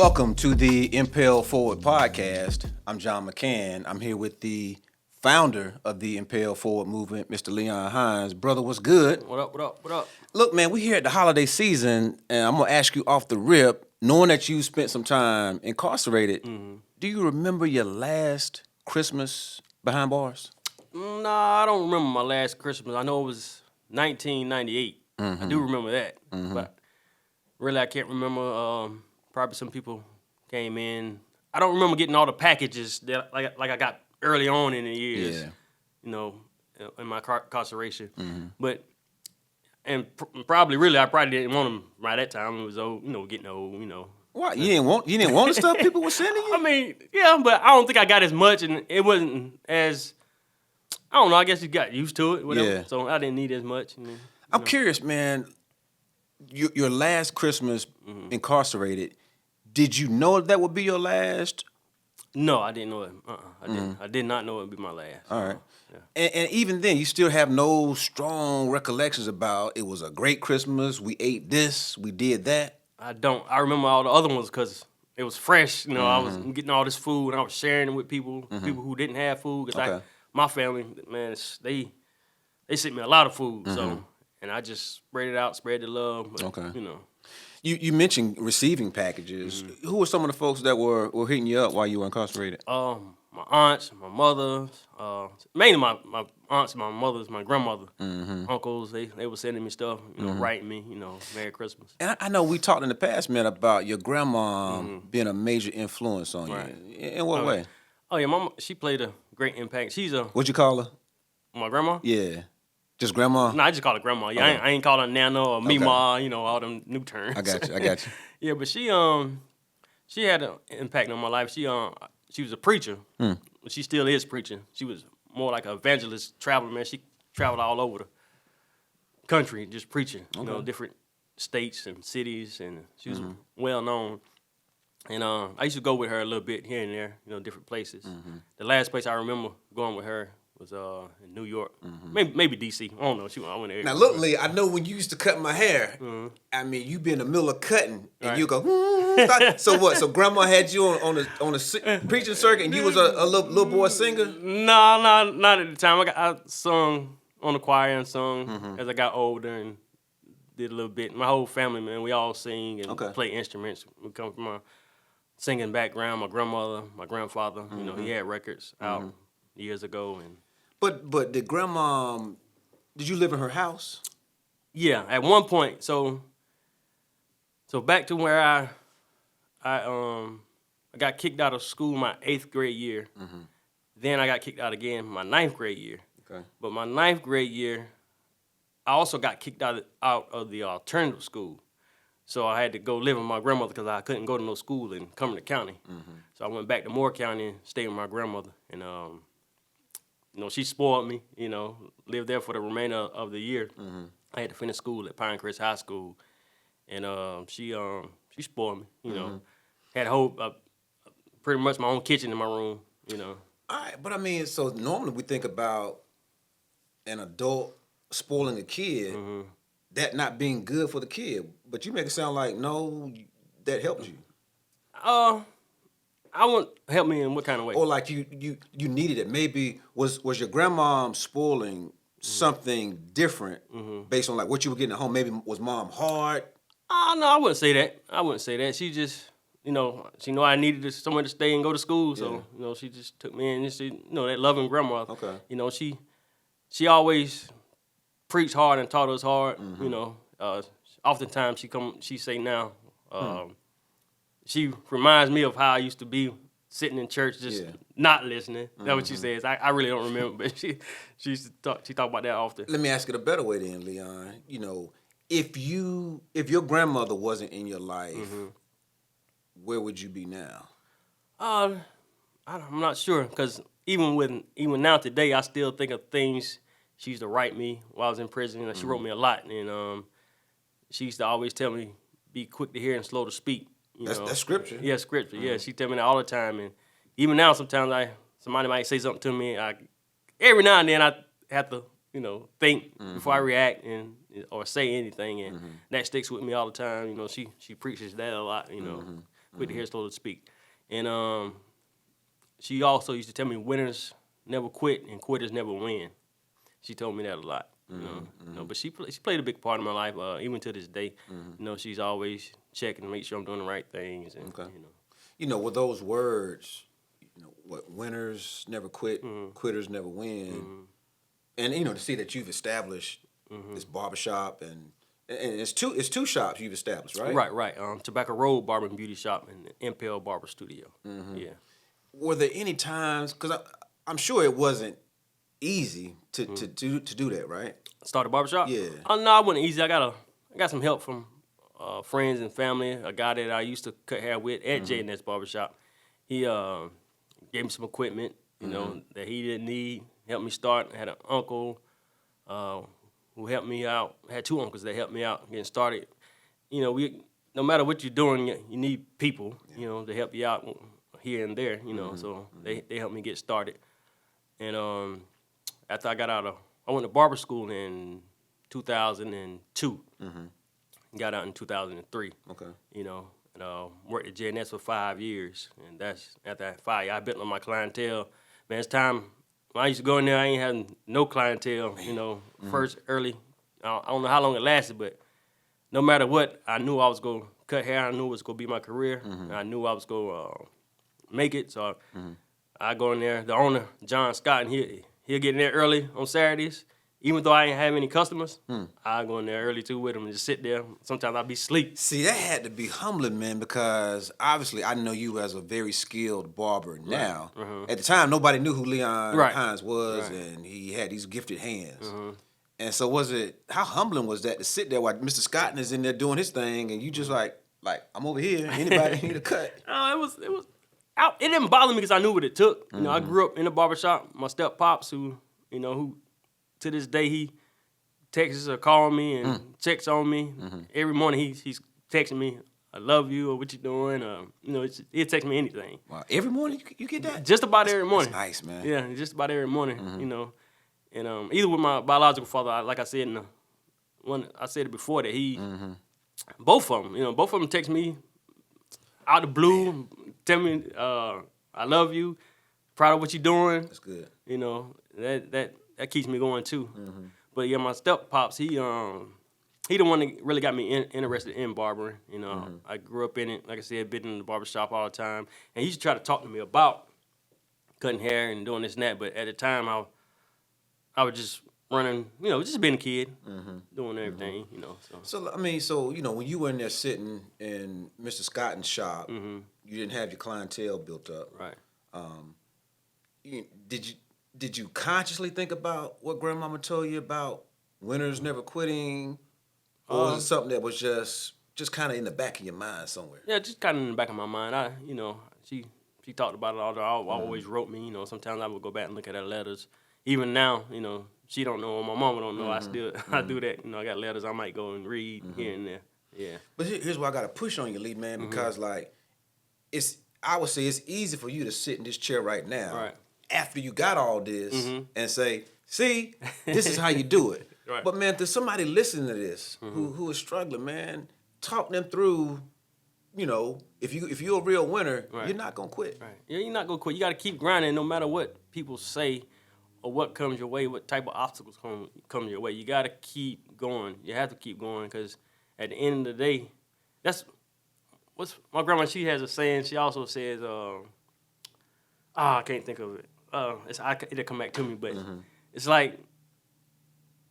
Welcome to the Impel Forward podcast. I'm John McCann. I'm here with the founder of the Impel Forward movement, Mr. Leon Hines. Brother, what's good? What up, what up, what up? Look, man, we here at the holiday season, and I'm going to ask you off the rip, knowing that you spent some time incarcerated, do you remember your last Christmas behind bars? Nah, I don't remember my last Christmas. I know it was 1998. I do remember that. But really, I can't remember. Probably some people came in. I don't remember getting all the packages that like I got early on in the years. Yeah. You know, in my incarceration. But probably really, I probably didn't want them right that time. It was old, getting old. What? You didn't want the stuff people were sending you? I mean, yeah, but I don't think I got as much, and it wasn't as. I don't know. I guess you got used to it, whatever. Yeah. So I didn't need as much. I'm curious, man. Your last Christmas incarcerated, did you know that would be your last? No, I didn't know it. I didn't. I did not know it would be my last. All right. Yeah. And even then, you still have no strong recollections about it was a great Christmas, we ate this, we did that? I don't. I remember all the other ones because it was fresh. I was getting all this food and I was sharing it with people who didn't have food. Because my family, man, they sent me a lot of food. So, and I just spread it out, spread the love. But, You mentioned receiving packages. Who were some of the folks that were hitting you up while you were incarcerated? My aunts, my mothers, mainly my aunts, my mothers, my grandmother, uncles, they were sending me stuff, writing me, Merry Christmas. And I know we talked in the past, man, about your grandma being a major influence on Right. you. In what way? Oh yeah, Mama, she played a great impact. She's What'd you call her? my grandma. Yeah. Just grandma? No, I just call her grandma. Yeah, Okay. I ain't call her Nana or Mima, all them new terms. I got you. Yeah, but she had an impact on my life. She was a preacher. She still is preaching. She was more like an evangelist, traveler, man. She traveled all over the country just preaching, different states and cities, and she was well known. And I used to go with her a little bit here and there, different places. The last place I remember going with her was in New York, maybe D.C. I don't know. I went there. Now, look, Lee, I know when you used to cut my hair, I mean, you be in the middle of cutting, and Right. you go, stop. So what? So grandma had you on the preaching circuit, and you was a little boy singer? No, not at the time. I sung on the choir and sung as I got older and did a little bit. My whole family, man, we all sing and play instruments. We come from a singing background. My grandmother, my grandfather, he had records out years ago. And But did grandma, did you live in her house? yeah, at one point, so back to where I got kicked out of school my 8th grade year. Then I got kicked out again my 9th grade year. Okay. But my 9th grade year, I also got kicked out of the alternative school. So I had to go live with my grandmother because I couldn't go to no school in Cumberland County. So I went back to Moore County and stayed with my grandmother. And, she spoiled me, lived there for the remainder of the year. I had to finish school at Pinecrest High School. And she spoiled me, Had a whole, pretty much my own kitchen in my room, All right, but I mean, so normally we think about an adult spoiling a kid, that not being good for the kid. But you make it sound like, no, that helped you. I want help me in what kind of way? Or like you needed it. Maybe was your grandma spoiling something different based on like what you were getting at home? Maybe was mom hard? No, I wouldn't say that. She just, she know I needed somewhere to stay and go to school. So, she just took me in. And she, that loving grandma. Okay. She always preached hard and taught us hard. Oftentimes she say now, she reminds me of how I used to be sitting in church just not listening. That's what she says. I really don't remember, but she used to talk. She talked about that often. Let me ask it a better way then, Leon. If your grandmother wasn't in your life, where would you be now? I'm not sure because even now today, I still think of things she used to write me while I was in prison. She wrote me a lot, and she used to always tell me, "Be quick to hear and slow to speak." That's scripture. Yeah, scripture. Yeah, she tell me that all the time, and even now sometimes somebody might say something to me. Every now and then I have to think before I react or say anything, and that sticks with me all the time. She preaches that a lot. quick to hear, slow to speak. And she also used to tell me winners never quit and quitters never win. She told me that a lot. You know, but she played a big part of my life, even to this day. You know, she's always checking to make sure I'm doing the right things. And, Okay. you know. You know, with those words, you know, what winners never quit, quitters never win, and you know, to see that you've established this barbershop and it's two shops you've established, right? Right. Tobacco Road Barber and Beauty Shop and Impel Barber Studio. Yeah. Were there any times? Because I'm sure it wasn't easy to do that, right? Start a barbershop? Yeah. Oh no, it wasn't easy. I got some help from friends and family. A guy that I used to cut hair with at J&S Barbershop. He gave me some equipment, you know, that he didn't need. Helped me start. I had an uncle who helped me out. I had two uncles that helped me out getting started. You know, no matter what you're doing, you need people, you know, to help you out here and there, you know. So they helped me get started. And after I went to barber school in 2002. Got out in 2003. Okay. You know, and worked at J&S for 5 years. And that's after that 5 years, I built on my clientele. Man, it's time. When I used to go in there, I ain't having no clientele. You know, first early, I don't know how long it lasted, but no matter what, I knew I was gonna cut hair. I knew it was gonna be my career. And I knew I was gonna make it. So I go in there. The owner, John Scott, and he'll get in there early on Saturdays. Even though I ain't have any customers, I go in there early too with him and just sit there. Sometimes I'll be asleep. See, that had to be humbling, man, because obviously I know you as a very skilled barber now. At the time, nobody knew who Leon Hines was, and he had these gifted hands. And so how humbling was that to sit there while Mr. Scott is in there doing his thing, and you just like I'm over here, anybody need a cut? It didn't bother me because I knew what it took. You know, I grew up in a barbershop. My step pops, who to this day, he texts or calls me and checks on me. Every morning he's texting me, I love you, or what you doing. You know, he'll text me anything. Wow, every morning you get that? Just about every morning. That's nice, man. Yeah, just about every morning, you know. And either with my biological father, like I said I said it before, that he, both of them text me out the blue, tell me, I love you, proud of what you're doing. That's good. You know, that keeps me going too. But yeah, my step pops, he the one that really got me interested in barbering. You know, I grew up in it. Like I said, been in the barbershop all the time, and he used to try to talk to me about cutting hair and doing this and that. But at the time, I was just running, you know, just being a kid, doing everything, you know. So I mean, you know, when you were in there sitting in Mr. Scotton's shop, you didn't have your clientele built up, Right. Did you consciously think about what grandmama told you about winners never quitting, or was it something that was just kind of in the back of your mind somewhere? Yeah, just kind of in the back of my mind. You know, she talked about it all the time. Always wrote me. You know, sometimes I would go back and look at her letters. Even now, you know, she don't know, or my mama don't know. I still I do that. You know, I got letters I might go and read here and there. Yeah. But here's why I got to push on you, Lee, man, because like I would say it's easy for you to sit in this chair right now. Right. After you got all this and say, see, this is how you do it. Right. But man, there's somebody listening to this who is struggling, man. Talk them through, you know, if you're a real winner, you're not gonna quit. Right. Yeah, you're not gonna quit. You gotta keep grinding no matter what people say or what comes your way, what type of obstacles come your way. You gotta keep going. You have to keep going, because at the end of the day, what's my grandma, she has a saying. She also says, I can't think of it. It'll come back to me, but it's like,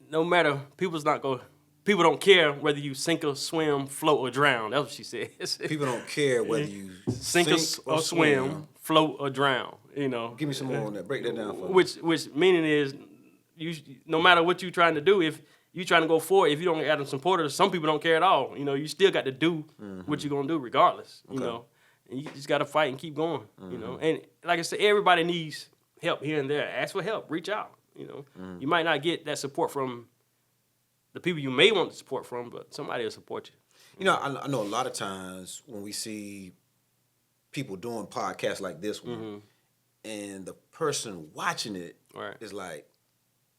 no matter, people don't care whether you sink or swim, float or drown. That's what she says. People don't care whether you sink or swim, float or drown. You know. Give me some more on that. Break that down for me. Which meaning is, no matter what you're trying to do, if you're trying to go forward, if you don't have them supporters, some people don't care at all. You know, you still got to do what you're gonna do regardless. You know, and you just got to fight and keep going. You know, and like I said, everybody needs help here and there. Ask for help. Reach out. You know, you might not get that support from the people you may want to support from, but somebody will support you. You know, I know a lot of times when we see people doing podcasts like this one, and the person watching it is like,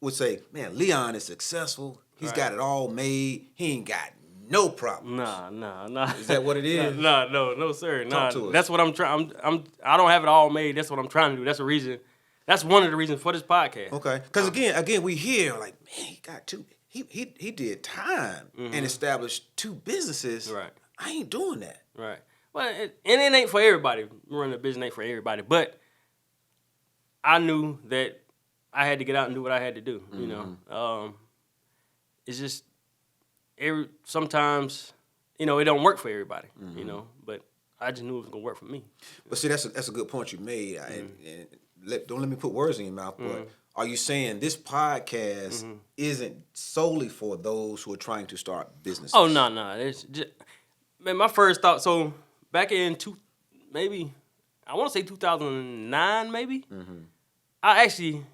would say, man, Leon is successful. He's got it all made. He ain't got no problem. Nah. Is that what it is? No, sir. Talk to us. That's what I'm trying. I don't have it all made. That's what I'm trying to do. That's the reason. That's one of the reasons for this podcast. Okay, because again, we hear like, man, he got two. He did time and established 2 businesses. Right. I ain't doing that. Right. Well, it ain't for everybody. Running a business ain't for everybody. But I knew that I had to get out and do what I had to do. You know, it's just sometimes it don't work for everybody. You know, but I just knew it was gonna work for me. But see, that's a good point you made. And don't let me put words in your mouth. But are you saying this podcast isn't solely for those who are trying to start businesses? Oh no. It's just, man, my first thought. So back in I want to say 2009, maybe. I actually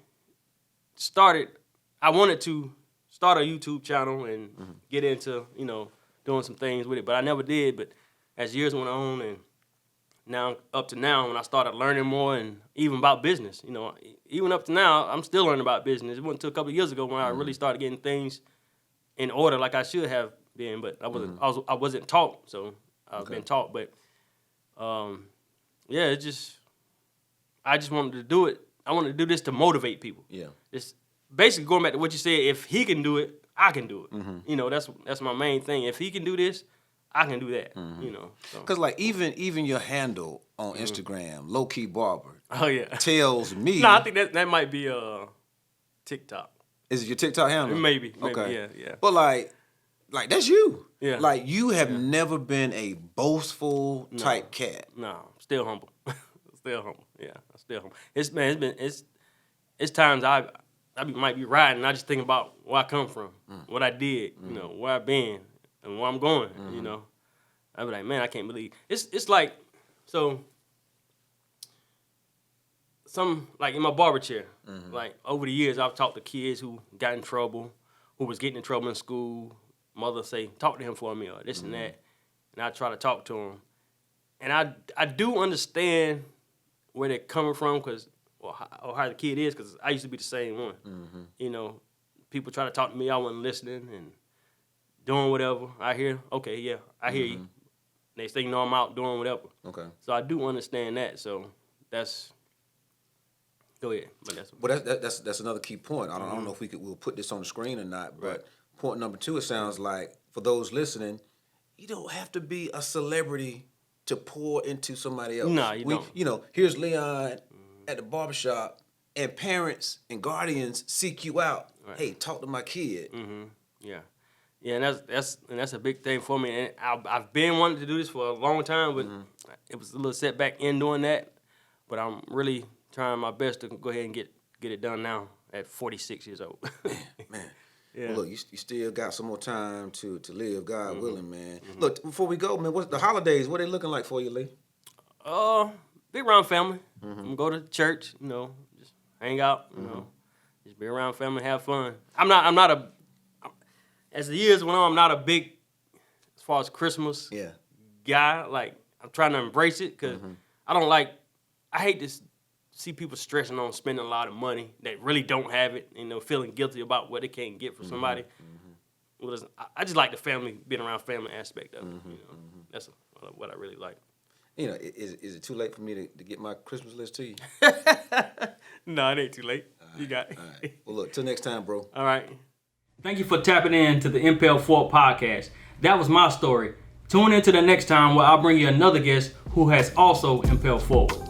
I wanted to start a YouTube channel and get into, doing some things with it, but I never did. But as years went on and now up to now, when I started learning more and even about business, even up to now, I'm still learning about business. It wasn't until a couple of years ago when I really started getting things in order like I should have been, but I wasn't taught, so I've been taught. But yeah, I just wanted to do it. I wanted to do this to motivate people. Yeah. It's basically going back to what you said. If he can do it, I can do it. That's my main thing. If he can do this, I can do that. Because like even your handle on Instagram, Low Key Barber. Oh yeah. Tells me. No, I think that might be TikTok. Is it your TikTok handle? Maybe. Okay. Yeah. But like that's you. Yeah. Like you have never been a boastful type cat. No, still humble. Still humble. Yeah, still humble. It's times I might be riding and I just think about where I come from, what I did, where I've been and where I'm going, I be like, man, I can't believe it's like, so like in my barber chair, like over the years I've talked to kids who got in trouble, who was getting in trouble in school. Mother say, talk to him for me or this and that, and I try to talk to him, and I do understand where they're coming from or how the kid is, because I used to be the same one. People try to talk to me, I wasn't listening and doing whatever. I hear, okay, yeah, I hear you. Next thing you know, I'm out doing whatever. Okay. So I do understand that. So that's. Go ahead. But that's another key point. I don't know if we'll put this on the screen or not. But point number 2, it sounds like for those listening, you don't have to be a celebrity to pour into somebody else. No, you don't. Here's Leon at the barbershop, and parents and guardians seek you out. Right. Hey, talk to my kid. Yeah, and that's a big thing for me. And I've been wanting to do this for a long time, but it was a little setback in doing that. But I'm really trying my best to go ahead and get it done now at 46 years old. Man. Yeah. Well, look, you still got some more time to live, God willing, man. Look, before we go, man, what's the holidays? What are they looking like for you, Lee? Big round family. I'm gonna go to church, just hang out, just be around family, have fun. As the years went on, I'm not a big, as far as Christmas guy. Like, I'm trying to embrace it because I hate to see people stressing on spending a lot of money that really don't have it, feeling guilty about what they can't get for somebody. I just like the being around family aspect of it. That's what I really like. Is it too late for me to get my Christmas list to you? No, it ain't too late. Right, you got it. All right. Well, look, till next time, bro. All right. Thank you for tapping in to the Impel Forward podcast. That was my story. Tune in to the next time where I'll bring you another guest who has also impelled forward.